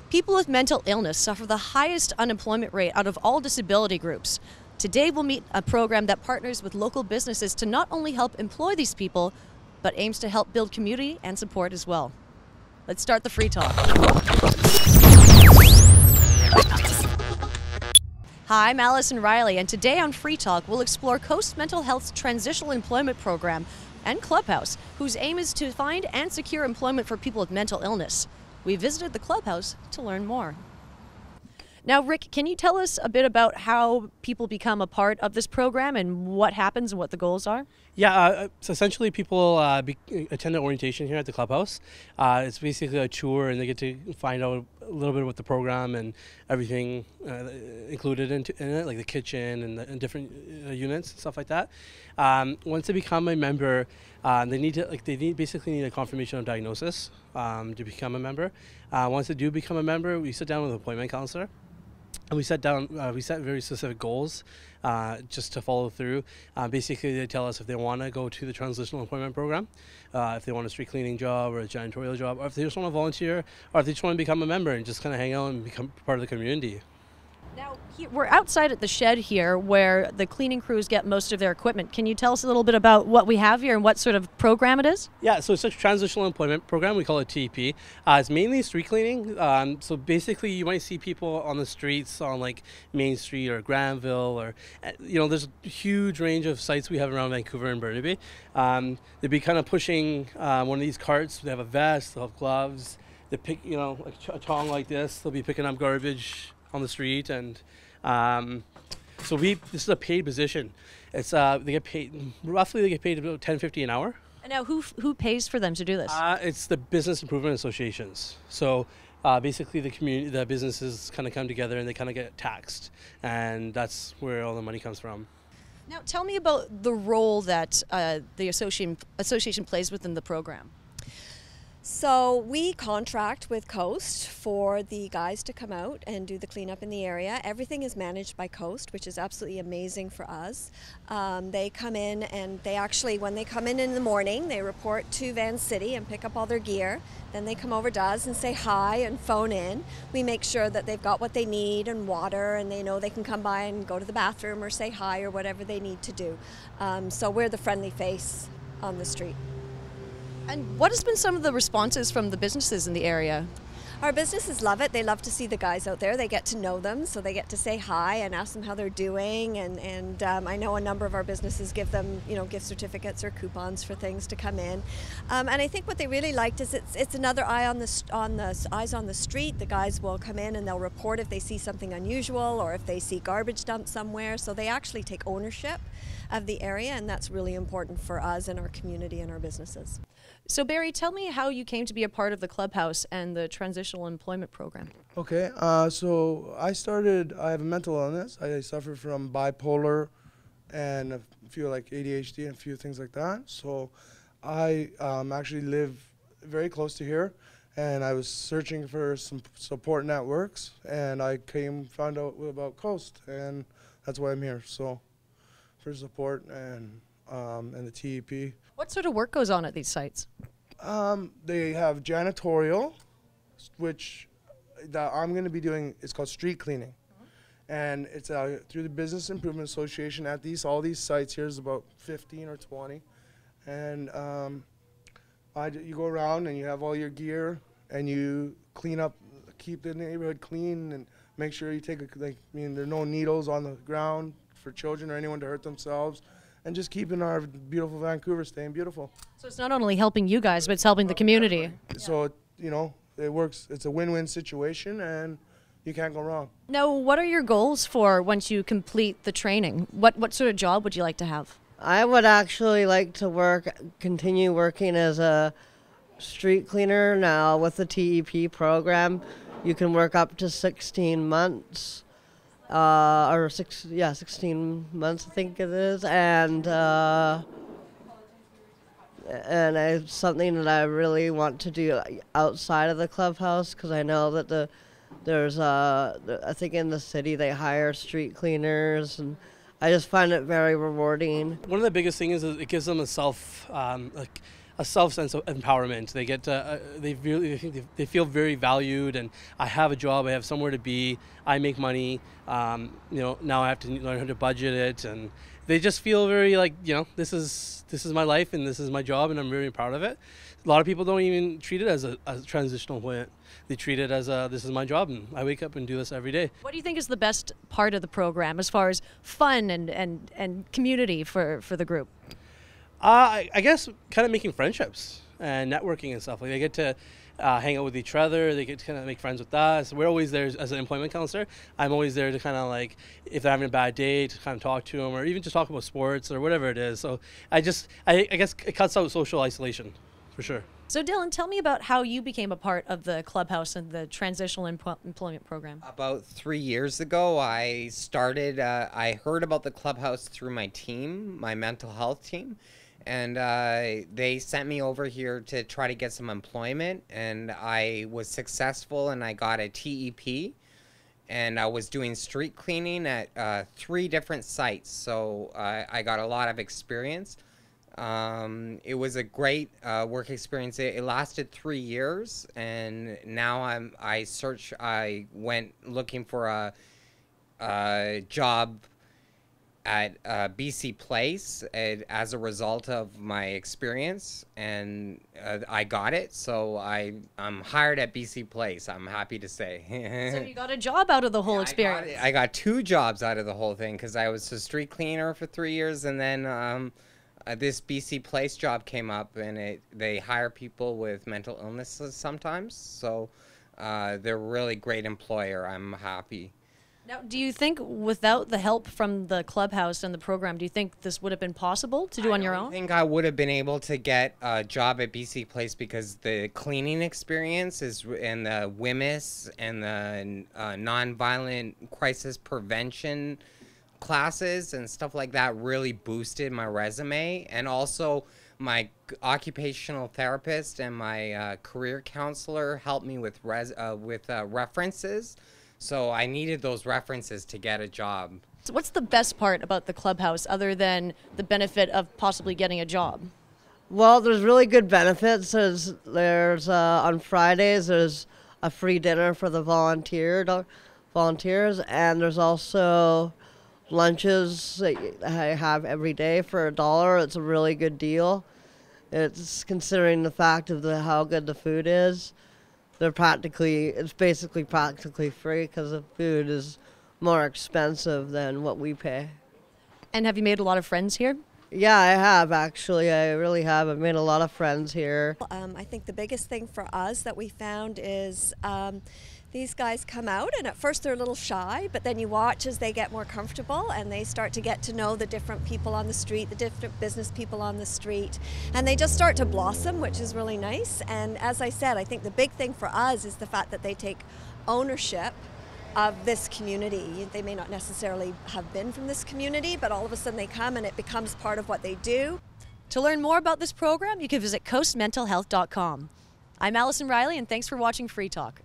People with mental illness suffer the highest unemployment rate out of all disability groups. Today we'll meet a program that partners with local businesses to not only help employ these people, but aims to help build community and support as well. Let's start the free talk. Hi, I'm Allison Riley, and today on Free Talk we'll explore Coast Mental Health's Transitional Employment Program and Clubhouse, whose aim is to find and secure employment for people with mental illness. We visited the Clubhouse to learn more. Now, Rick, can you tell us a bit about how people become a part of this program and what happens and what the goals are? Yeah, so essentially people attend the orientation here at the Clubhouse. It's basically a tour, and they get to find out a little bit about the program and everything included in it, like the kitchen and different units and stuff like that. Once they become a member, they basically need a confirmation of diagnosis to become a member. Once they do become a member, we sit down with an appointment counselor. And we set very specific goals just to follow through. Basically, they tell us if they want to go to the Transitional Employment Program, if they want a street cleaning job or a janitorial job, or if they just want to volunteer, or if they just want to become a member and just kind of hang out and become part of the community. Now, we're outside at the shed here where the cleaning crews get most of their equipment. Can you tell us a little bit about what we have here and what sort of program it is? Yeah, so it's a transitional employment program. We call it TEP. It's mainly street cleaning. So basically, you might see people on the streets on like Main Street or Granville, or there's a huge range of sites we have around Vancouver and Burnaby. They'd be kind of pushing one of these carts. They have a vest, they'll have gloves. They pick, like a tong like this. They'll be picking up garbage on the street, and so this is a paid position. It's they get paid about $10.50 an hour. And now who pays for them to do this? It's the business improvement associations. So basically the businesses kind of come together and they kind of get taxed, and that's where all the money comes from. Now tell me about the role that the association plays within the program. So we contract with Coast for the guys to come out and do the cleanup in the area. Everything is managed by Coast, which is absolutely amazing for us. They come in, and when they come in the morning, they report to Van City and pick up all their gear. Then they come over to us and say hi and phone in. We make sure that they've got what they need and water, and they know they can come by and go to the bathroom or say hi or whatever they need to do. So we're the friendly face on the street. And what has been some of the responses from the businesses in the area? Our businesses love it. They love to see the guys out there. They get to know them, so they get to say hi and ask them how they're doing. And I know a number of our businesses give them, gift certificates or coupons for things to come in. And I think what they really liked is it's another eyes on the street. The guys will come in and they'll report if they see something unusual or if they see garbage dumped somewhere. So they actually take ownership of the area, and that's really important for us and our community and our businesses. So Barry, tell me how you came to be a part of the Clubhouse and the Transitional Employment Program. Okay, so I have a mental illness. I suffer from bipolar and a few like ADHD and a few things like that. So I actually live very close to here, and I was searching for some support networks, and I found out about Coast, and that's why I'm here. So for support and the TEP. What sort of work goes on at these sites? They have janitorial, which I'm going to be doing. It's called street cleaning, and it's through the Business Improvement Association at all these sites. Here's about 15 or 20, and you go around and you have all your gear and you clean up, keep the neighborhood clean, and make sure you take there are no needles on the ground for children or anyone to hurt themselves. And just keeping our beautiful Vancouver staying beautiful. So it's not only helping you guys, but it's helping the community. So, it works. It's a win-win situation, and you can't go wrong. Now, what are your goals for once you complete the training? What sort of job would you like to have? I would actually like to continue working as a street cleaner now with the TEP program. You can work up to 16 months. 16 months I think it is, and it's something that I really want to do outside of the Clubhouse, because I know that I think in the city they hire street cleaners, and I just find it very rewarding. One of the biggest things is it gives them a a self sense of empowerment. They get they feel very valued, and I have a job, I have somewhere to be, I make money. Now I have to learn how to budget it, and they just feel very like, this is my life and this is my job, and I'm very proud of it. A lot of people don't even treat it as a transitional employment. They treat it as this is my job, and I wake up and do this every day. What do you think is the best part of the program as far as fun and community for the group? I guess kind of making friendships and networking and stuff. Like, they get to hang out with each other. They get to kind of make friends with us. We're always there as an employment counselor. I'm always there to kind of like, if they're having a bad day, to kind of talk to them, or even just talk about sports or whatever it is. So I guess it cuts out social isolation, for sure. So Dylan, tell me about how you became a part of the clubhouse and the transitional employment program. About 3 years ago, I started, I heard about the clubhouse through my team, my mental health team. And they sent me over here to try to get some employment, and I was successful, and I got a TEP, and I was doing street cleaning at 3 different sites, so I got a lot of experience. It was a great work experience. It lasted 3 years, and now I went looking for a job at BC Place as a result of my experience, and I got it, so I'm hired at BC Place, I'm happy to say. So you got a job out of the whole experience. I got 2 jobs out of the whole thing, because I was a street cleaner for 3 years, and then this BC Place job came up, and they hire people with mental illnesses sometimes, so they're a really great employer. I'm happy. Now, do you think without the help from the clubhouse and the program, do you think this would have been possible to do on your own? I think I would have been able to get a job at BC Place, because the cleaning experience and the WMIS and the nonviolent crisis prevention classes and stuff like that really boosted my resume. And also my occupational therapist and my career counselor helped me with references. So I needed those references to get a job. So what's the best part about the clubhouse other than the benefit of possibly getting a job? Well, there's really good benefits. There's on Fridays, there's a free dinner for the volunteers, and there's also lunches that I have every day for $1. It's a really good deal. It's considering the fact of how good the food is. It's basically practically free, because the food is more expensive than what we pay. And have you made a lot of friends here? Yeah, I have, actually. I really have. I've made a lot of friends here. I think the biggest thing for us that we found is these guys come out, and at first they're a little shy, but then you watch as they get more comfortable and they start to get to know the different people on the street, the different business people on the street, and they just start to blossom, which is really nice. And as I said, I think the big thing for us is the fact that they take ownership of this community. They may not necessarily have been from this community, but all of a sudden they come and it becomes part of what they do. To learn more about this program, you can visit coastmentalhealth.com. I'm Allison Riley, and thanks for watching Free Talk.